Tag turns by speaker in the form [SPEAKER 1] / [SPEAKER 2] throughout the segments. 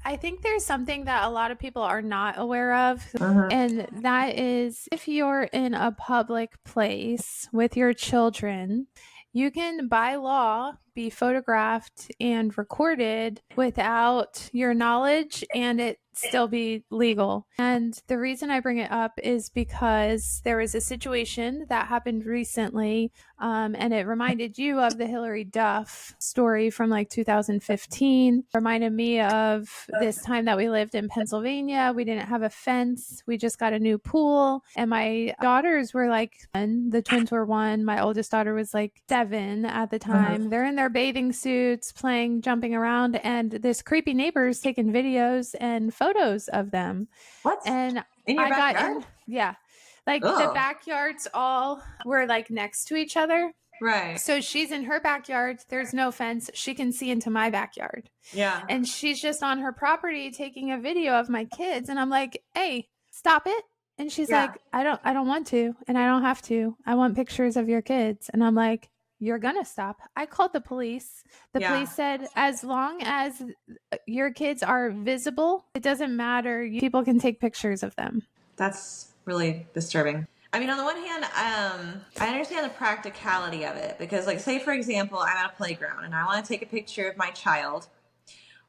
[SPEAKER 1] I think there's something that a lot of people are not aware of,
[SPEAKER 2] Mhm.
[SPEAKER 1] and that is if you're in a public place with your children, you can, by law, be photographed and recorded without your knowledge and it still be legal. And the reason I bring it up is because there was a situation that happened recently, and it reminded you of the Hillary Duff story from like 2015. Reminded me of this time that we lived in Pennsylvania. We didn't have a fence. We just got a new pool. And my daughters were like, the twins were 1. My oldest daughter was like 7 at the time. They're in their bathing suits, playing, jumping around. And this creepy neighbor is taking videos and photos of them.
[SPEAKER 2] What?
[SPEAKER 1] And
[SPEAKER 2] In your
[SPEAKER 1] I got
[SPEAKER 2] backyard?
[SPEAKER 1] in, yeah. Like the
[SPEAKER 2] Oh,
[SPEAKER 1] backyards all were like next to each other.
[SPEAKER 2] right.
[SPEAKER 1] So she's in her backyard. There's no fence. She can see into my backyard.
[SPEAKER 2] Yeah.
[SPEAKER 1] And she's just on her property taking a video of my kids. And I'm like, hey, stop it. And she's
[SPEAKER 2] Yeah.
[SPEAKER 1] like, I don't want to. And I don't have to. I want pictures of your kids. And I'm like, you're going to stop. I called the police. The
[SPEAKER 2] Yeah.
[SPEAKER 1] police said, as long as your kids are visible, it doesn't matter. People can take pictures of them.
[SPEAKER 2] That's really disturbing. I mean, on the one hand, I understand the practicality of it because, like, say, for example, I'm at a playground and I want to take a picture of my child,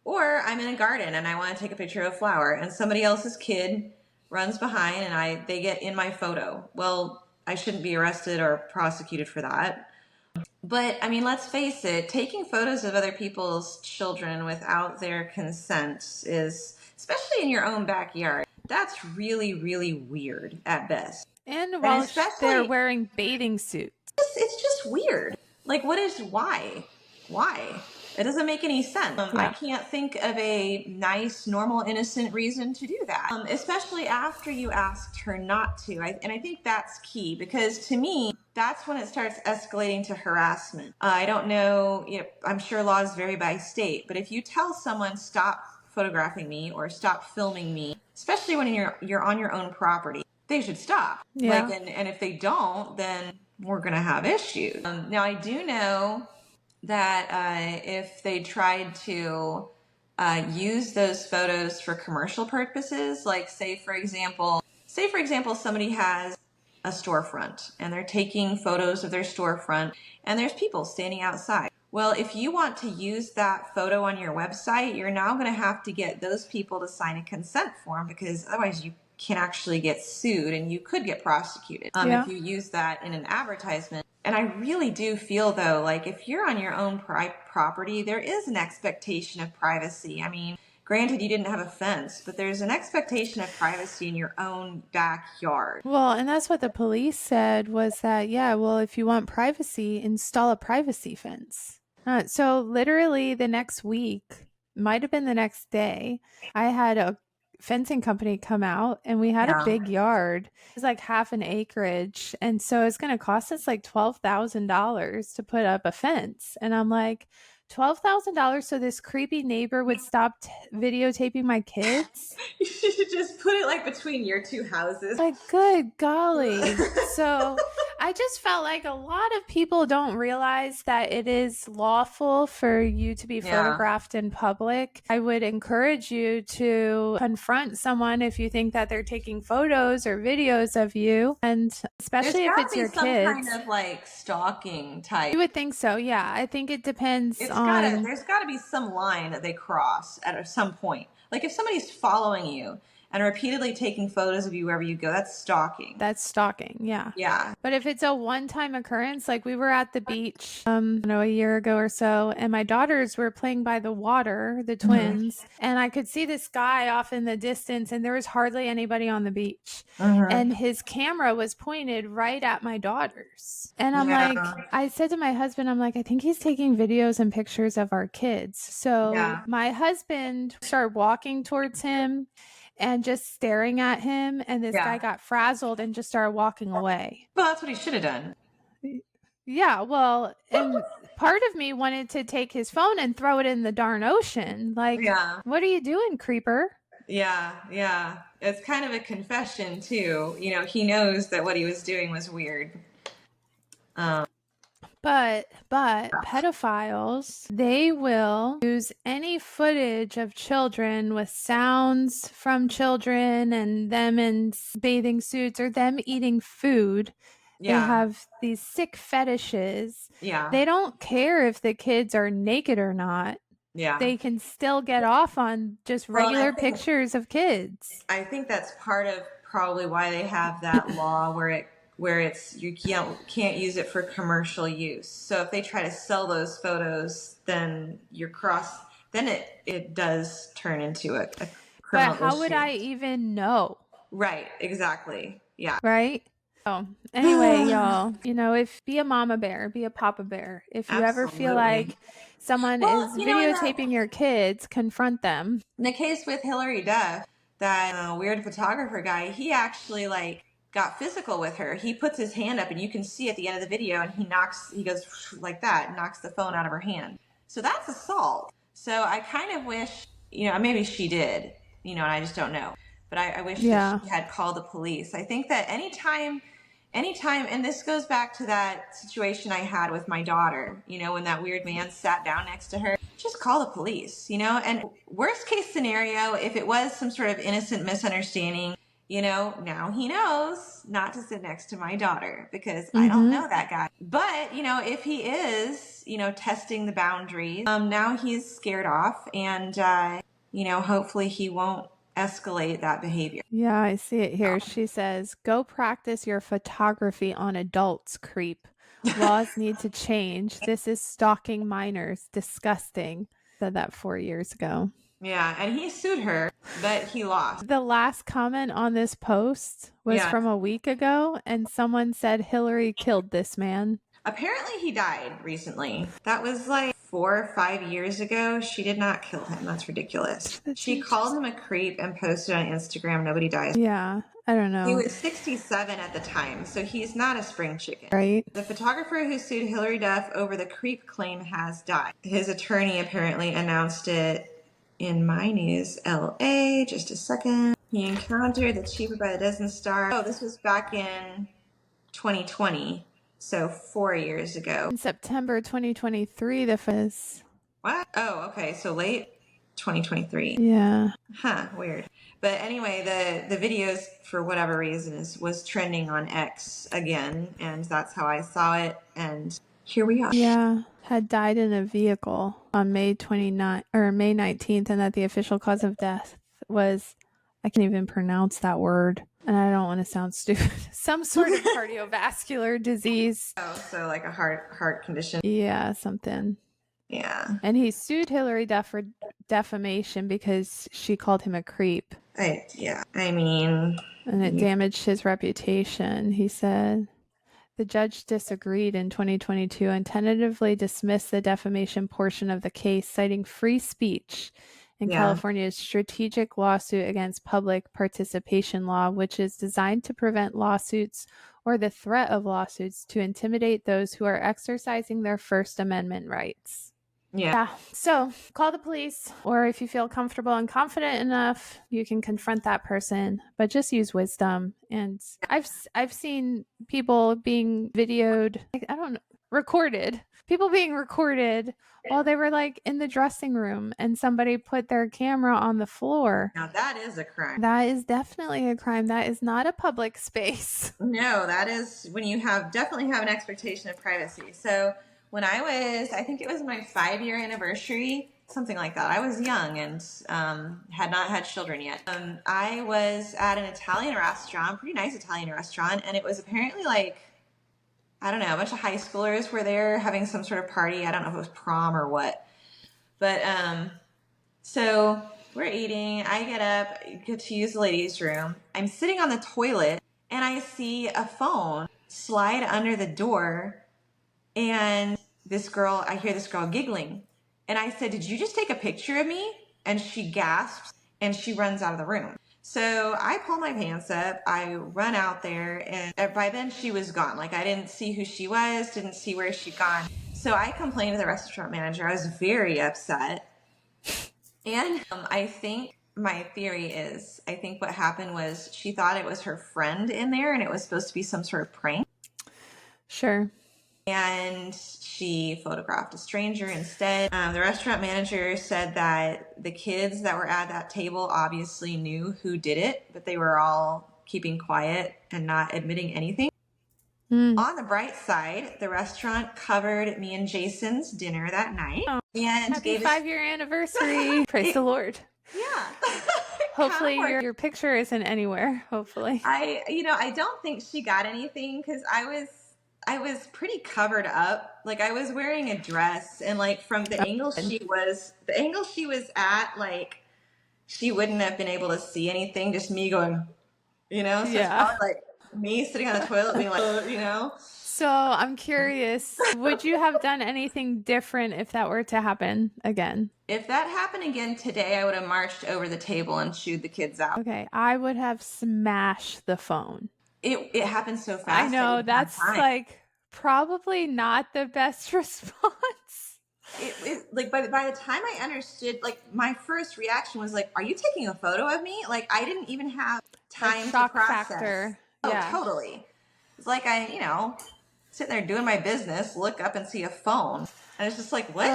[SPEAKER 2] or I'm in a garden and I want to take a picture of a flower and somebody else's kid runs behind and they get in my photo. Well, I shouldn't be arrested or prosecuted for that. But, I mean, let's face it, taking photos of other people's children without their consent is, especially in your own backyard, that's really, really weird at best.
[SPEAKER 1] And while
[SPEAKER 2] especially-
[SPEAKER 1] they're wearing bathing suits.
[SPEAKER 2] It's just weird. Like, why? It doesn't make any sense. I can't think of a nice, normal, innocent reason to do that, especially after you asked her not to. And I think that's key because to me, that's when it starts escalating to harassment. I don't know, I'm sure laws vary by state, but if you tell someone stop photographing me or stop filming me, especially when you're on your own property, they should stop.
[SPEAKER 1] Yeah.
[SPEAKER 2] And if they don't, then we're going to have issues. Now, I do know that if they tried to use those photos for commercial purposes, like say for example, somebody has a storefront and they're taking photos of their storefront and there's people standing outside. Well, if you want to use that photo on your website, you're now going to have to get those people to sign a consent form because otherwise you can actually get sued and you could get prosecuted if you use that in an advertisement. And I really do feel, though, like if you're on your own property, there is an expectation of privacy. I mean, granted, you didn't have a fence, but there's an expectation of privacy in your own backyard.
[SPEAKER 1] Well, and that's what the police said was that, if you want privacy, install a privacy fence. So literally the next week, might have been the next day, I had a fencing company come out and we had a big yard. It was like half an acreage. And so it's going to cost us like $12,000 to put up a fence. And I'm like, $12,000 so this creepy neighbor would stop videotaping my kids?
[SPEAKER 2] You should just put it like between your two houses.
[SPEAKER 1] Like, good golly. So I just felt like a lot of people don't realize that it is lawful for you to be photographed in public. I would encourage you to confront someone if you think that they're taking photos or videos of you, and especially if it's your kids.
[SPEAKER 2] Some kind of like stalking type.
[SPEAKER 1] You would think so, yeah. I think it depends
[SPEAKER 2] there's got to be some line that they cross at some point. Like if somebody's following you and repeatedly taking photos of you wherever you go, that's stalking.
[SPEAKER 1] That's stalking, yeah.
[SPEAKER 2] Yeah.
[SPEAKER 1] But if it's a one-time occurrence, like we were at the beach, a year ago or so, and my daughters were playing by the water, the twins, and I could see this guy off in the distance, and there was hardly anybody on the beach. And his camera was pointed right at my daughters. And I'm like, I said to my husband, I'm like, I think he's taking videos and pictures of our kids. So my husband started walking towards him and just staring at him, and this guy got frazzled and just started walking away.
[SPEAKER 2] Well, that's what he should have done.
[SPEAKER 1] Yeah, well, and part of me wanted to take his phone and throw it in the darn ocean. Like, what are you doing, creeper?
[SPEAKER 2] Yeah. It's kind of a confession, too. He knows that what he was doing was weird.
[SPEAKER 1] But pedophiles, they will use any footage of children with sounds from children and them in bathing suits or them eating food. They
[SPEAKER 2] Yeah.
[SPEAKER 1] have these sick fetishes.
[SPEAKER 2] Yeah.
[SPEAKER 1] They don't care if the kids are naked or not.
[SPEAKER 2] Yeah.
[SPEAKER 1] They can still get off on just regular pictures of kids.
[SPEAKER 2] I think that's part of probably why they have that law where it's you can't use it for commercial use. So if they try to sell those photos, then it does turn into a criminal
[SPEAKER 1] But how would
[SPEAKER 2] issue.
[SPEAKER 1] I even know?
[SPEAKER 2] Right, exactly. Yeah.
[SPEAKER 1] Right? Oh, anyway, y'all, be a mama bear, be a papa bear. If you ever feel like someone is videotaping your kids, confront them.
[SPEAKER 2] In the case with Hillary Duff, that weird photographer guy, he actually got physical with her. He puts his hand up and you can see at the end of the video and he goes like that, knocks the phone out of her hand. So that's assault. So I kind of wish, maybe she did, and I just don't know. But I wish that she had called the police. I think that anytime, and this goes back to that situation I had with my daughter, when that weird man sat down next to her, just call the police, and worst case scenario, if it was some sort of innocent misunderstanding, now he knows not to sit next to my daughter because I don't know that guy. But, if he is, testing the boundaries, now he's scared off and, hopefully he won't escalate that behavior.
[SPEAKER 1] Yeah, I see it here. She says, go practice your photography on adults, creep. Laws need to change. This is stalking minors. Disgusting. Said that 4 years ago.
[SPEAKER 2] Yeah, and he sued her, but he lost.
[SPEAKER 1] The last comment on this post was from a week ago, and someone said Hillary killed this man.
[SPEAKER 2] Apparently he died recently. That was 4 or 5 years ago. She did not kill him. That's ridiculous. She called him a creep and posted on Instagram, nobody dies.
[SPEAKER 1] Yeah, I don't know.
[SPEAKER 2] He was 67 at the time, so he's not a spring chicken.
[SPEAKER 1] Right.
[SPEAKER 2] The photographer who sued Hillary Duff over the creep claim has died. His attorney apparently announced it in My News LA. Just a second. He encountered the Cheaper by the Dozen star. Oh, this was back in 2020. So 4 years ago.
[SPEAKER 1] In September 2023, the was.
[SPEAKER 2] What? Oh, okay. So late 2023.
[SPEAKER 1] Yeah.
[SPEAKER 2] Huh. Weird. But anyway, the videos, for whatever reason, was trending on X again. And that's how I saw it. And here we are.
[SPEAKER 1] Yeah. Had died in a vehicle on May 19th. And that the official cause of death was, I can't even pronounce that word. And I don't want to sound stupid. Some sort of cardiovascular disease.
[SPEAKER 2] Oh, so like a heart condition.
[SPEAKER 1] Yeah, something.
[SPEAKER 2] Yeah.
[SPEAKER 1] And he sued Hillary Duff for defamation because she called him a creep.
[SPEAKER 2] Yeah. I mean.
[SPEAKER 1] And it damaged his reputation, he said. The judge disagreed in 2022 and tentatively dismissed the defamation portion of the case, citing free speech in California's strategic lawsuit against public participation law, which is designed to prevent lawsuits or the threat of lawsuits to intimidate those who are exercising their First Amendment rights. Yeah. So call the police, or if you feel comfortable and confident enough, you can confront that person, but just use wisdom. And I've seen people being videoed, people being recorded while they were in the dressing room and somebody put their camera on the floor.
[SPEAKER 2] Now that is a crime.
[SPEAKER 1] That is definitely a crime. That is not a public space.
[SPEAKER 2] No, that is when you definitely have an expectation of privacy. So when I think it was my 5-year anniversary, something like that. I was young and had not had children yet. I was at an Italian restaurant, pretty nice Italian restaurant, and it was apparently I don't know, a bunch of high schoolers were there having some sort of party. I don't know if it was prom or what. But so we're eating. I get up, get to use the ladies' room. I'm sitting on the toilet, and I see a phone slide under the door. And I hear this girl giggling. And I said, "Did you just take a picture of me?" And she gasps and she runs out of the room. So I pull my pants up, I run out there, and by then she was gone. I didn't see who she was, didn't see where she'd gone. So I complained to the restaurant manager. I was very upset. And I think my theory is, I think what happened was she thought it was her friend in there and it was supposed to be some sort of prank.
[SPEAKER 1] Sure.
[SPEAKER 2] and she photographed a stranger instead. The restaurant manager said that the kids that were at that table obviously knew who did it, but they were all keeping quiet and not admitting anything. On the bright side, the restaurant covered me and Jason's dinner that night. And
[SPEAKER 1] happy 5-year anniversary. Praise the Lord.
[SPEAKER 2] Yeah.
[SPEAKER 1] Hopefully your picture isn't anywhere. Hopefully.
[SPEAKER 2] I don't think she got anything because I was pretty covered up. Like I was wearing a dress, and like from the angle she was at, like she wouldn't have been able to see anything. Just me going, so it's probably like me sitting on the toilet being like,
[SPEAKER 1] So I'm curious, would you have done anything different if that were to happen again?
[SPEAKER 2] If that happened again today, I would have marched over the table and shooed the kids out.
[SPEAKER 1] Okay, I would have smashed the phone.
[SPEAKER 2] It happened so fast.
[SPEAKER 1] I know, that's like probably not the best response.
[SPEAKER 2] Like by the time I understood, like my first reaction was like, "Are you taking a photo of me?" Like I didn't even have time to process.
[SPEAKER 1] Factor.
[SPEAKER 2] Oh, totally. It's like I, sitting there doing my business, look up and see a phone, and it's just like, what?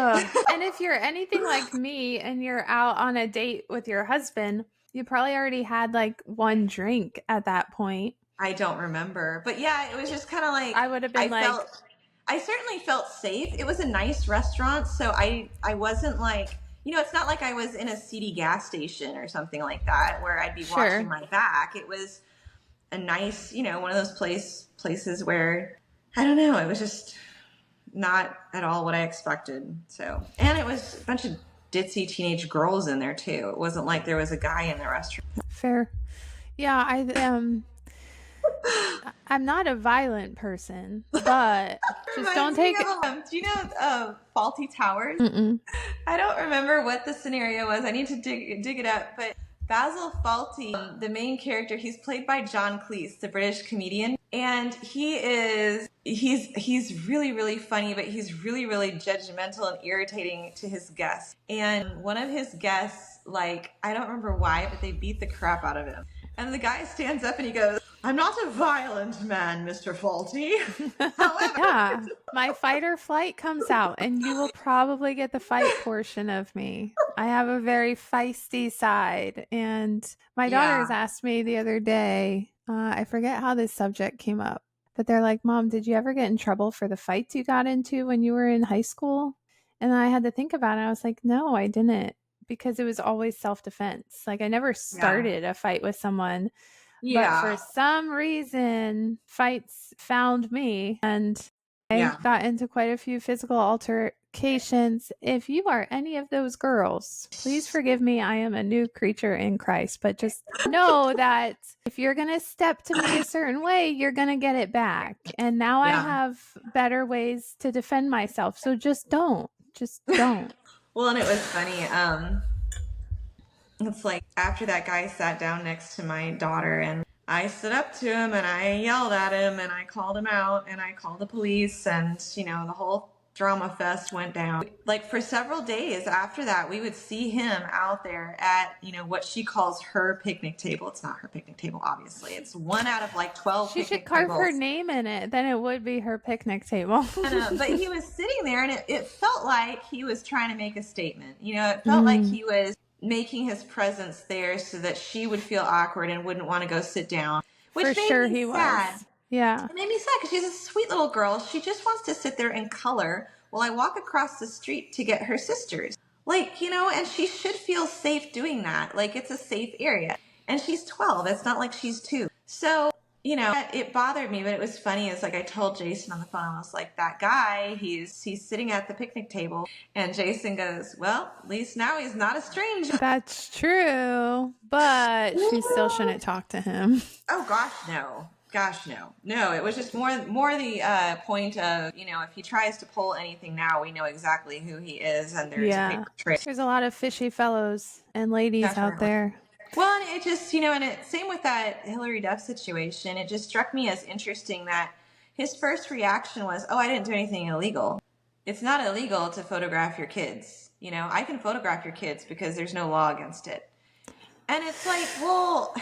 [SPEAKER 1] And if you're anything like me and you're out on a date with your husband, you probably already had like one drink at that point.
[SPEAKER 2] I don't remember, but yeah, it was just kind of like
[SPEAKER 1] I would have been
[SPEAKER 2] I certainly felt safe. It was a nice restaurant, so I wasn't like, it's not like I was in a seedy gas station or something like that where I'd be watching my back. It was a nice, one of those places where, I don't know, it was just not at all what I expected. So, and it was a bunch of ditzy teenage girls in there too. It wasn't like there was a guy in the restaurant.
[SPEAKER 1] Fair. Yeah, I'm not a violent person, but just don't take it.
[SPEAKER 2] Do you know Faulty Towers?
[SPEAKER 1] Mm-mm.
[SPEAKER 2] I don't remember what the scenario was. I need to dig it up. But Basil Fawlty, the main character, he's played by John Cleese, the British comedian, and he's really, really funny, but he's really, really judgmental and irritating to his guests. And one of his guests, like, I don't remember why, but they beat the crap out of him. And the guy stands up and he goes, "I'm not a violent man, Mr. Fawlty." However,
[SPEAKER 1] yeah, my fight or flight comes out, and you will probably get the fight portion of me. I have a very feisty side, and my daughters asked me the other day, I forget how this subject came up, but they're like, "Mom, did you ever get in trouble for the fights you got into when you were in high school?" And I had to think about it. I was like, no, I didn't. Because it was always self-defense. Like I never started a fight with someone, but for some reason, fights found me, and I got into quite a few physical altercations. If you are any of those girls, please forgive me. I am a new creature in Christ, but just know that if you're going to step to me a certain way, you're going to get it back. And now I have better ways to defend myself. So just don't.
[SPEAKER 2] Well, and it was funny. It's like after that guy sat down next to my daughter, and I stood up to him and I yelled at him and I called him out and I called the police, and the whole drama fest went down. Like for several days after that, we would see him out there at what she calls her picnic table. It's not her picnic table, obviously. It's one out of like 12
[SPEAKER 1] she should carve her name in it, then it would be her picnic table.
[SPEAKER 2] But he was sitting there, and it felt like he was trying to make a statement. It felt like he was making his presence there so that she would feel awkward and wouldn't want to go sit down, which made me sad.
[SPEAKER 1] Yeah.
[SPEAKER 2] It made me sad because she's a sweet little girl. She just wants to sit there and color while I walk across the street to get her sisters. Like, and she should feel safe doing that. Like, it's a safe area. And she's 12. It's not like she's 2. So, it bothered me, but it was funny. It's like I told Jason on the phone, I was like, that guy, he's sitting at the picnic table. And Jason goes, well, at least now he's not a stranger.
[SPEAKER 1] That's true. But she still shouldn't talk to him.
[SPEAKER 2] Oh, gosh, no. No, it was just more the point of, if he tries to pull anything now, we know exactly who he is, and there's a paper trail.
[SPEAKER 1] There's a lot of fishy fellows and ladies out there.
[SPEAKER 2] Well, and it just, and same with that Hillary Duff situation, it just struck me as interesting that his first reaction was, oh, I didn't do anything illegal. It's not illegal to photograph your kids. I can photograph your kids because there's no law against it. And it's like, well,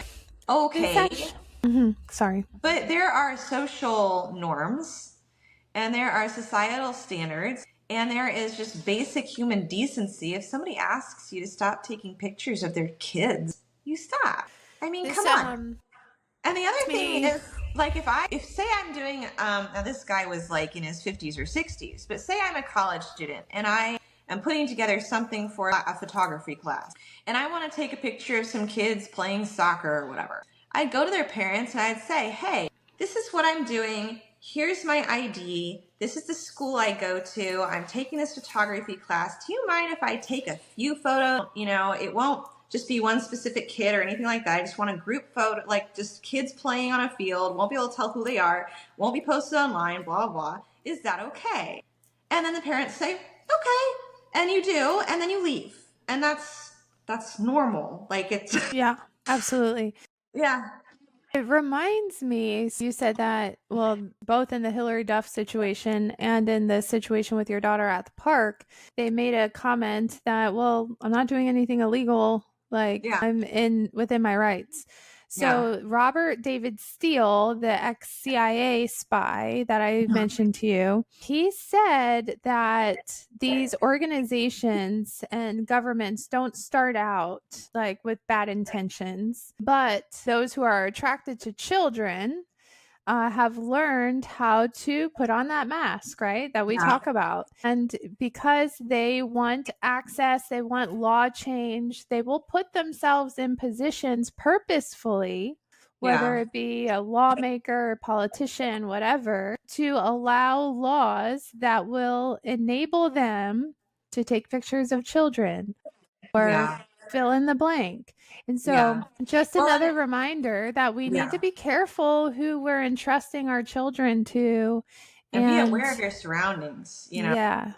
[SPEAKER 2] okay.
[SPEAKER 1] Sorry.
[SPEAKER 2] But there are social norms, and there are societal standards, and there is just basic human decency. If somebody asks you to stop taking pictures of their kids, you stop. I mean,
[SPEAKER 1] This
[SPEAKER 2] come on. And the other thing
[SPEAKER 1] me
[SPEAKER 2] is, like, if say I'm doing, now this guy was like in his 50s or 60s, but say I'm a college student and I am putting together something for a photography class, and I want to take a picture of some kids playing soccer or whatever. I'd go to their parents and I'd say, hey, this is what I'm doing. Here's my ID. This is the school I go to. I'm taking this photography class. Do you mind if I take a few photos? You know, it won't just be one specific kid or anything like that. I just want a group photo, like just kids playing on a field. Won't be able to tell who they are. Won't be posted online, blah, blah. Is that okay? And then the parents say, okay. And you do, and then you leave. And that's normal. Like it's
[SPEAKER 1] Yeah, absolutely.
[SPEAKER 2] yeah.
[SPEAKER 1] It reminds me, you said that, well, both in the Hillary Duff situation and in the situation with your daughter at the park, they made a comment that, well, I'm not doing anything illegal. Like,
[SPEAKER 2] Yeah.
[SPEAKER 1] I'm within my rights.
[SPEAKER 2] Yeah.
[SPEAKER 1] So Robert David Steele, the ex-CIA spy that I mentioned to you, he said that these organizations and governments don't start out like with bad intentions, but those who are attracted to children have learned how to put on that mask, right? That we
[SPEAKER 2] Yeah.
[SPEAKER 1] talk about. And because they want access, they want law change, they will put themselves in positions purposefully, whether
[SPEAKER 2] Yeah.
[SPEAKER 1] it be a lawmaker, politician, whatever, to allow laws that will enable them to take pictures of children or
[SPEAKER 2] Yeah.
[SPEAKER 1] fill in the blank. And
[SPEAKER 2] Yeah.
[SPEAKER 1] so, just
[SPEAKER 2] Well,
[SPEAKER 1] another
[SPEAKER 2] and
[SPEAKER 1] reminder that we need
[SPEAKER 2] yeah.
[SPEAKER 1] to be careful who we're entrusting our children to.
[SPEAKER 2] And be
[SPEAKER 1] And
[SPEAKER 2] aware of your surroundings, you know.
[SPEAKER 1] yeah,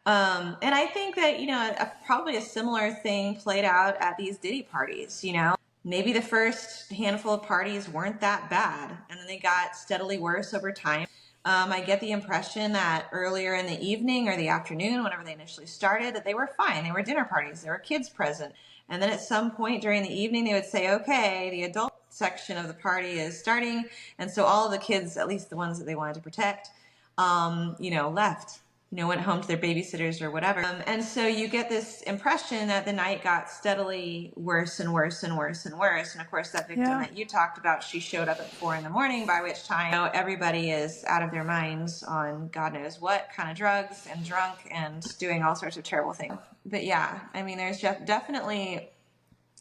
[SPEAKER 2] And I think that, you know, probably a similar thing played out at these Diddy parties, you know. Maybe the first handful of parties weren't that bad, and then they got steadily worse over time. I get the impression that earlier in the evening or the afternoon, whenever they initially started, that they were fine. They were dinner parties. There were kids present. And then at some point during the evening, they would say, okay, the adult section of the party is starting. And so all of the kids, at least the ones that they wanted to protect, you know, left, you know, went home to their babysitters or whatever. And so you get this impression that the night got steadily worse and worse and worse and worse. And of course, that victim
[SPEAKER 1] Yeah.
[SPEAKER 2] that you talked about, she showed up at 4 a.m, by which time, you know, everybody is out of their minds on God knows what kind of drugs and drunk and doing all sorts of terrible things. But yeah, I mean, there's definitely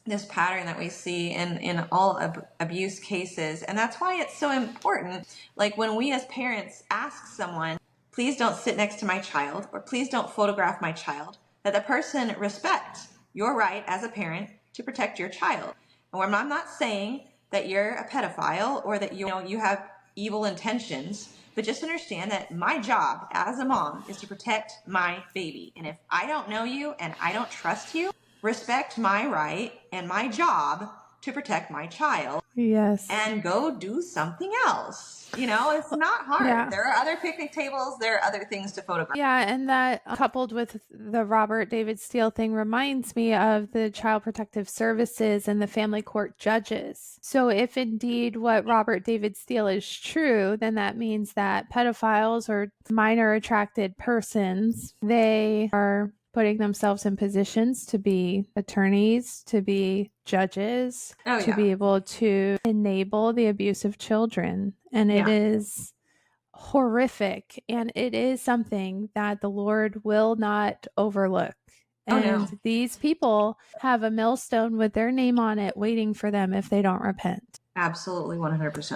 [SPEAKER 2] this pattern that we see in all abuse cases. And that's why it's so important. Like when we as parents ask someone, please don't sit next to my child, or please don't photograph my child, that the person respects your right as a parent to protect your child. And I'm not saying that you're a pedophile or that you have evil intentions, but just understand that my job as a mom is to protect my baby. And if I don't know you and I don't trust you, respect my right and my job to protect my child.
[SPEAKER 1] Yes.
[SPEAKER 2] And go do something else. You know, it's not hard.
[SPEAKER 1] Yeah.
[SPEAKER 2] There are other picnic tables. There are other things to photograph.
[SPEAKER 1] Yeah, and that coupled with the Robert David Steele thing reminds me of the Child Protective Services and the family court judges. So if indeed what Robert David Steele is true, then that means that pedophiles or minor attracted persons, they are putting themselves in positions to be attorneys, to be judges, to be able to enable the abuse of children. And it is horrific, and it is something that the Lord will not overlook. And these people have a millstone with their name on it waiting for them if they don't repent.
[SPEAKER 2] Absolutely, 100%.